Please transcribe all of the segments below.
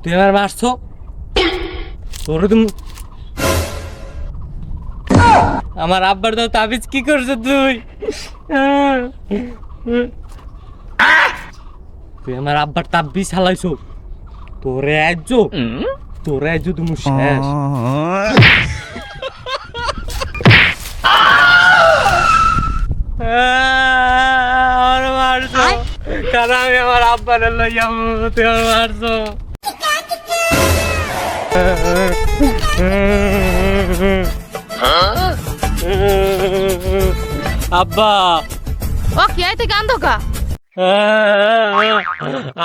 তুই আমার মারছো তোরে তুমি আমার আব্বার দাও তাবিজ কি করছো তুই তুই আমার আব্বার তাবিজ হালাইছো তোরে আজো তুমি শেষ আমার মারছো কারণ আমি আমার আব্বার লইয়া তুই আমার মারছো আব্বা ও কি আইতে কান্দো কা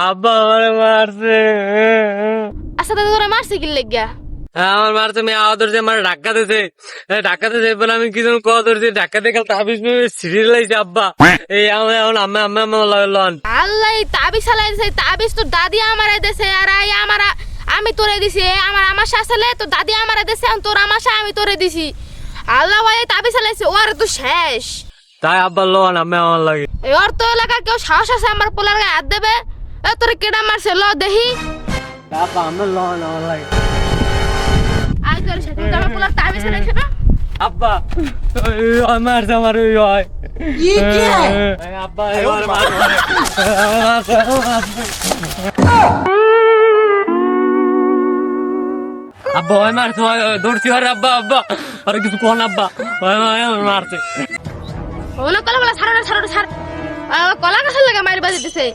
আব্বা আমার মারছে আচ্ছা দাদা তোরা মারছে কি লাগিয়া আমার মারছে মেয়ে আদর যে আমার ধাক্কা দিতে বলে আমি কি যেন ধরছি ধাক্কা দিয়ে গেল তাবিজ সিরিয়াল লাইছে আব্বা এই আমার এখন আম্মা লন আল্লাহ এই তাবিজ চালাই দিছে তাবিজ তো দাদি আমারে দেছে আর আমি তোরে দিছি আমার শাসালে তো দাদি আমারে দেছে তোর আমার আমি তোরে দিছি আল্লাহ ভাই তাবিজ চালাইছে ওর তো শেষ তাই আব্বা লন আম্মা আমার লাগে ওর তো এলাকার কেউ সাহস আছে আমার পোলার গায়ে হাত দেবে তোরে কেডা মারছে ল দেখি আব্বা আমরা লন আমার লাগে আজ তোর সাথে আমার পোলার তাবিজ চালাইছে না আব্বা আমার হয় আব্বা আব্বা ওই মারছে দৌড়ছি আব্বা আর কিছু কোন আব্বা মারছে ওনা কলা বলা ছাড়ো ছাড় কলা গাছের লাগে মারি বাজি দিছে